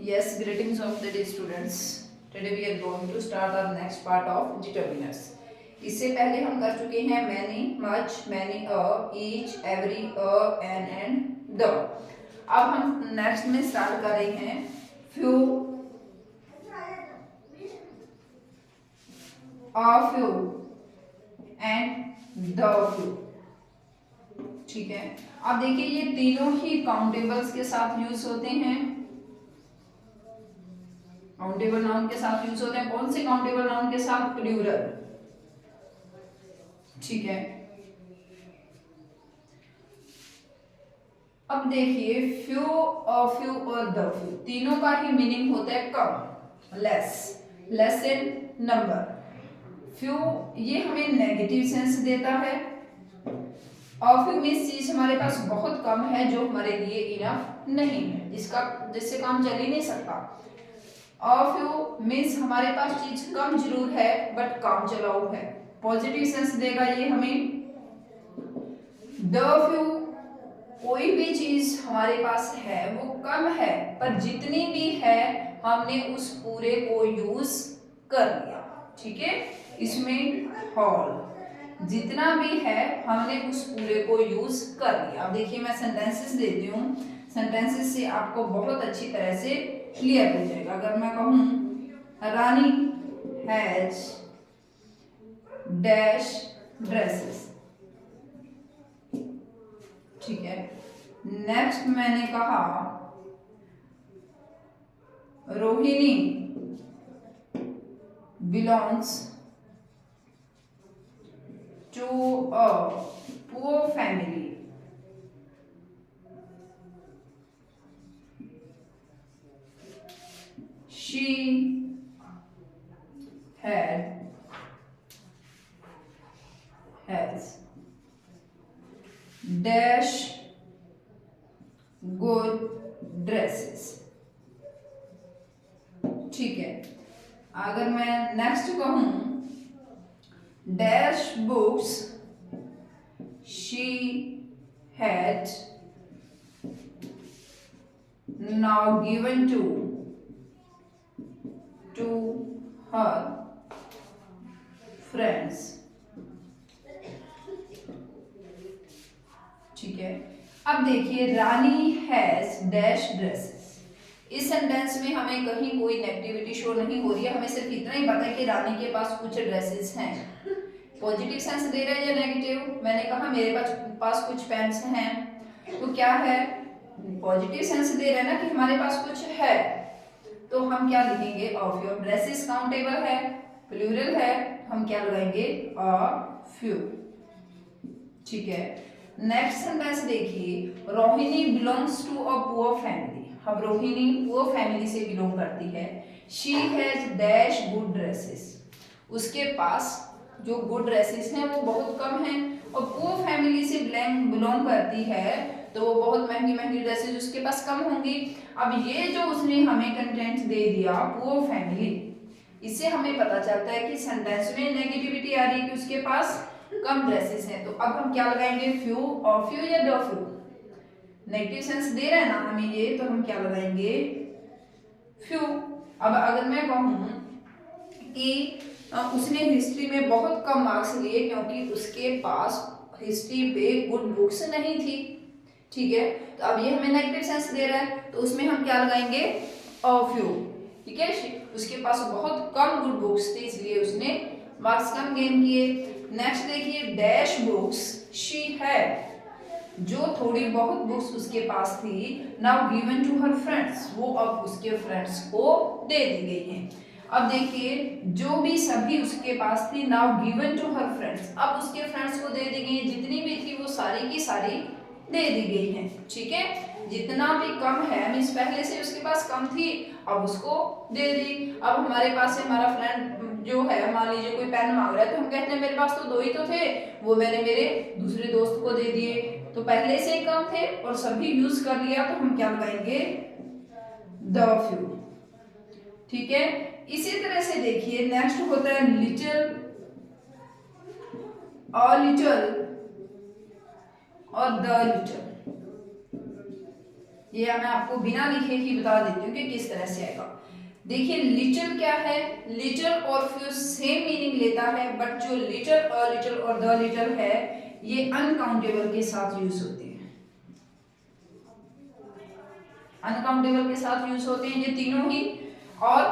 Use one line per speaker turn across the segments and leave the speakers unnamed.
Yes, greetings of the day students. Today we are going to start our next part of determiners. इससे पहले हम कर चुके हैं many, much, many, each, every, and the. अब हम नेक्स्ट में स्टार्ट कर रहे हैं few, a few and the few. ठीक है, अब देखिए ये तीनों ही काउंटेबल्स के साथ यूज होते हैं। काउंटेबल नाउन के साथ यूज होते हैं। कौन से काउंटेबल नाउन के साथ? प्लूरल। ठीक है, अब देखिए फ्यू और फ्यू और द फ्यू तीनों का ही मीनिंग होता है कम, less, less in number. Few ये हमें नेगेटिव सेंस देता है और फ्यू मीन्स चीज हमारे पास बहुत कम है जो हमारे लिए इनफ नहीं है, जिससे काम चल ही नहीं सकता। और फ्यू मीन्स हमारे पास चीज कम जरूर है बट काम चलाऊ है, पॉजिटिव सेंस देगा ये हमें। द फ्यू कोई भी चीज हमारे पास है वो कम है पर जितनी भी है हमने उस पूरे को यूज कर लिया। ठीक है, इसमें हॉल जितना भी है हमने उस पूरे को यूज कर लिया। अब देखिए मैं सेंटेंसेस देती हूँ, सेंटेंसेस से आपको बहुत अच्छी तरह से क्लियर हो जाएगा। अगर मैं कहूँ रानी हैज डैश ड्रेसेस, ठीक है। नेक्स्ट मैंने कहा Rohini belongs to a poor family, she has dash good dresses। ठीक है, अगर मैं नेक्स्ट कहूं dash books she had now given to her friends। ठीक है, अब देखिए रानी हैज डैश ड्रेसेस। इस सेंटेंस में हमें कहीं कोई नेगेटिविटी शो नहीं हो रही है, हमें सिर्फ इतना ही पता है कि रानी के पास कुछ ड्रेसेस हैं। पॉजिटिव सेंस दे रहे हैं या नेगेटिव? मैंने कहा मेरे पास कुछ पैंट्स हैं, तो क्या है? पॉजिटिव सेंस दे रहे हैं ना कि हमारे पास कुछ है, तो हम क्या लिखेंगे? Of your. ड्रेसेस काउंटेबल है, प्लूरल है, हम क्या लगाएंगे? A few. ठीक है, नेक्स्ट सेंटेंस देखिए Rohini belongs to a poor family. अब रोहिणी पुअर फैमिली से बिलोंग करती है। She has dash good dresses, उसके पास जो गुड ड्रेसेस हैं वो बहुत कम हैं, और पुअर फैमिली से बिलोंग करती है तो वो बहुत महंगी महंगी ड्रेसेस उसके पास कम होंगी। अब ये जो उसने हमें कंटेंट दे दिया पुअर फैमिली, इससे हमें पता चलता है कि सेंटेंस में नेगेटिविटी आ रही है कि उसके पास कम ड्रेसेस हैं। तो अब हम क्या लगाएंगे? फ्यू और फ्यू या the few? Negative sense they रहा है ना हमें ये, तो हम क्या लगाएंगे? फ्यू। अब अगर मैं कहूँ कि उसने हिस्ट्री में बहुत कम मार्क्स लिए क्योंकि उसके पास हिस्ट्री पे गुड बुक्स नहीं थी, ठीक है, तो अब ये हमें नेगेटिव सेंस दे रहा है, तो उसमें हम क्या लगाएंगे? A few. ठीक है, उसके पास बहुत कम गुड बुक्स थी इसलिए उसने मार्क्स कम गेन किए। नेक्स्ट देखिए डैश बुक्स शी हैड, जो थोड़ी बहुत बुक्स उसके पास थी now given to her friends, वो अब उसके फ्रेंड्स को दे दी गई हैं। अब देखिए जो भी सभी उसके पास थी now given to her friends, अब उसके फ्रेंड्स को दे दी गई, जितनी भी थी वो सारी की सारी दे दी गई हैं। ठीक है, जितना भी कम है मींस पहले से उसके पास कम थी अब उसको दे दी। अब हमारे पास है हमारा फ्रेंड जो है, मान लीजिए कोई पेन मांग रहा है तो हम कहते हैं मेरे पास तो 2 ही तो थे, वो मैंने मेरे दूसरे दोस्त को दे दिए, तो पहले से ही कम थे और सभी यूज कर लिया, तो हम क्या लगाएंगे? The few. ठीक है, इसी तरह से देखिए नेक्स्ट होता है लिटिल, अ लिटिल और द लिटिल। ये मैं आपको बिना लिखे ही बता देती हूँ कि किस तरह से आएगा। देखिए लिटिल क्या है, लिटिल और फ्यू सेम मीनिंग लेता है, बट जो लिटिल, अ लिटिल और द लिटिल है ये अनकाउंटेबल के साथ यूज होते हैं, अनकाउंटेबल के साथ यूज होते हैं ये तीनों ही। और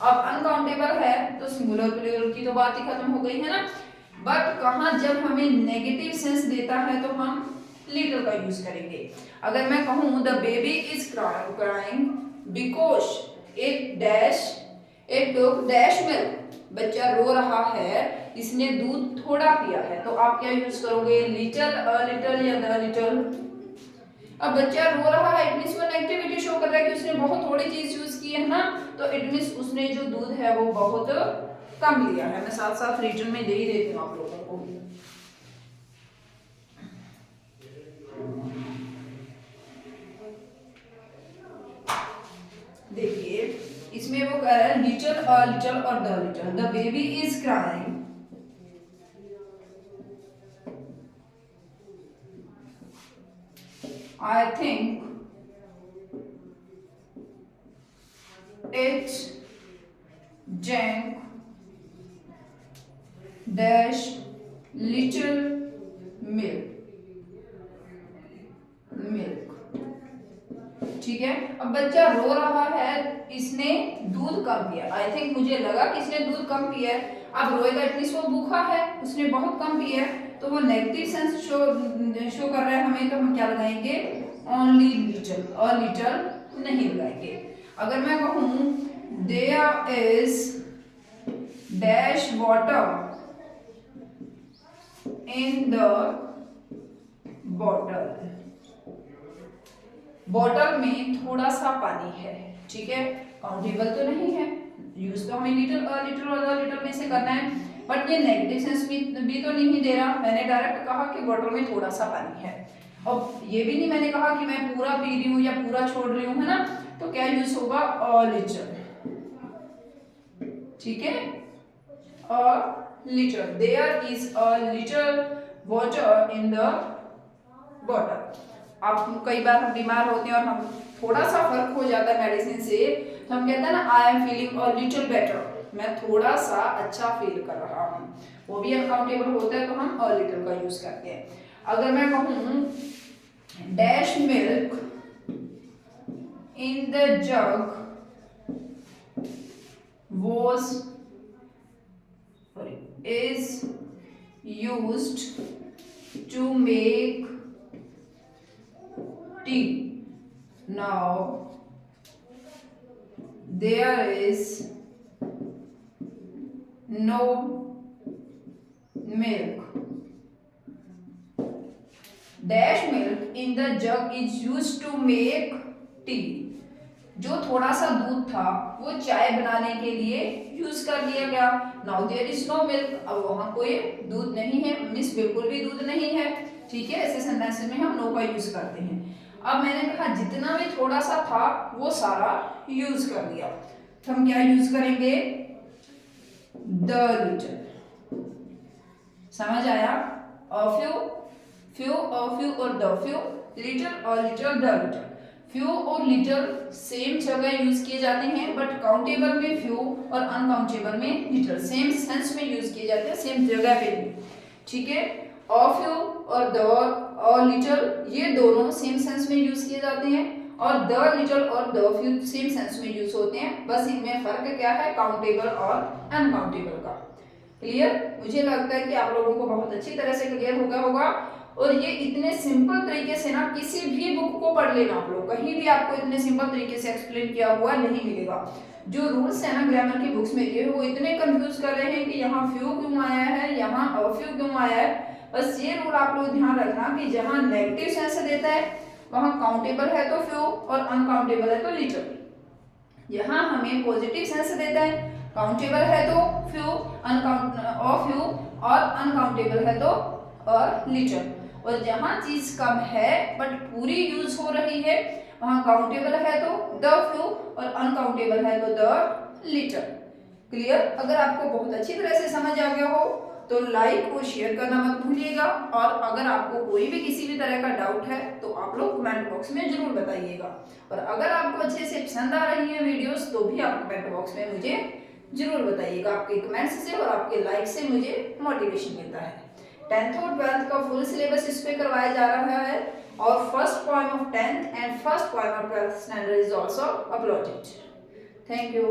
अब अनकाउंटेबल है तो सिंगुलर प्लूरल की तो बात ही खत्म हो गई है ना। बट कहाँ जब हमें नेगेटिव सेंस देता है तो हम लिटिल का यूज करेंगे। अगर मैं कहूँ the baby is crying because it dash it took dash milk, बच्चा रो रहा है इसने दूध थोड़ा पिया है, तो आप क्या यूज करोगे, लिटिल, अ लिटिल या द लिटिल। अब बच्चा रो रहा है इट मींस वो नेगेटिविटी शो कर रहा है कि उसने बहुत थोड़ी चीज यूज की है ना, तो इट मींस उसने जो दूध है वो बहुत कम लिया है। मैं साथ साथ रिटर्न में दे ही देती हूँ आप लोगों को। देखिए इसमें वो कह रहा है लिटिल, अ लिटिल और the little. The baby is crying, I think it drank dash little milk, ठीक है। अब बच्चा रो रहा है इसने दूध कम पिया, आई थिंक मुझे लगा कि इसने दूध कम पिया है। अब रोएगा इट मींस वो भूखा है, उसने बहुत कम पिया है, तो वो नेगेटिव सेंस शो कर रहा है हमें, तो हम क्या लगाएंगे, ओनली लिटिल, और लिटिल नहीं लगाएंगे। अगर मैं कहूँ there is dash water in the bottle, bottle में थोड़ा सा पानी है, ठीक है, काउंटेबल तो नहीं है, यूज तो हमें लिटिल, लिटिल और लिटिल में से करना है, बट ये नेगेटिव सेंस भी तो नहीं दे रहा। मैंने डायरेक्ट कहा कि बॉटल में थोड़ा सा पानी है, और ये भी नहीं मैंने कहा कि मैं पूरा पी रही हूँ या पूरा छोड़ रही हूँ, है ना। तो क्या यूज होगा, अ लिटिल, ठीक है, a little. There is a little water in the bottle. आप कई बार हम बीमार होते हैं और हम थोड़ा सा फर्क हो जाता है मेडिसिन से, तो हम कहते हैं ना I am feeling a little better, मैं थोड़ा सा अच्छा फील कर रहा हूँ, वो भी अनकाउंटेबल होता है, तो हम अ लिटिल का यूज करते हैं। अगर मैं कहूँ dash milk in the jug was is used to make tea. Now there is no milk. Dash milk in the jug is used to make tea. जो थोड़ा सा दूध था वो चाय बनाने के लिए यूज कर लिया गया। Now there is no milk, अब वहां कोई दूध नहीं है, मिस बिल्कुल भी दूध नहीं है, ठीक है। ऐसे सेंटेंस में हम नो का यूज करते हैं। अब मैंने कहा जितना भी थोड़ा सा था वो सारा यूज कर लिया, तो हम क्या यूज करेंगे, द लिटिल। समझ आया, अ फ्यू और द फ्यू, लिटिल और लिटिल, द लिटिल। फ्यू और लिटिल सेम जगह यूज किए जाते हैं, बट काउंटेबल में फ्यू और अनकाउंटेबल में लिटिल सेम सेंस में यूज किए जाते हैं, सेम जगह पे भी, ठीक है। अ फ्यू और द और लिटिल ये दोनों सेम सेंस में यूज किए जाते हैं, और द लिटिल और द फ्यू सेम सेंस में यूज होते हैं, बस इनमें फर्क क्या है, काउंटेबल और अनकाउंटेबल का। क्लियर, मुझे लगता है कि आप लोगों को बहुत अच्छी तरह से क्लियर हो गया होगा। और ये इतने सिंपल तरीके से ना किसी भी बुक को पढ़ लेना आप लोग, कहीं भी आपको इतने सिंपल तरीके से एक्सप्लेन किया हुआ नहीं मिलेगा। जो रूल्स है ना ग्रामर की बुक्स में दिए वो इतने कंफ्यूज कर रहे हैं कि यहाँ फ्यू क्यों आया है, यहाँ अफ्यू क्यों आया है। बस ये रूल आप लोग ध्यान रखना कि जहाँ नेगेटिव सेंस देता है वहाँ काउंटेबल है तो फ्यू और अनकाउंटेबल है तो लिटिल। यहाँ हमें पॉजिटिव सेंस देता है, काउंटेबल है तो फ्यू, फ्यू और अनकाउंटेबल है तो और लिटिल। और जहाँ चीज कम है बट पूरी यूज हो रही है वहां काउंटेबल है तो द फ्यू और अनकाउंटेबल है तो द लिटिल। क्लियर, अगर आपको बहुत अच्छी तरह से समझ आ गया हो तो लाइक और शेयर करना मत भूलिएगा। और अगर आपको कोई भी किसी भी तरह का डाउट है तो आप लोग कमेंट बॉक्स में जरूर बताइएगा। और अगर आपको अच्छे से पसंद आ रही है वीडियोस तो भी आप कमेंट बॉक्स में मुझे जरूर बताइएगा। आपके कमेंट्स से और आपके लाइक से मुझे मोटिवेशन मिलता है। 10th और 12th का फुल सिलेबस इस पे करवाया जा रहा है और first poem of 10th and first poem of 12th standard is also uploaded. Thank you.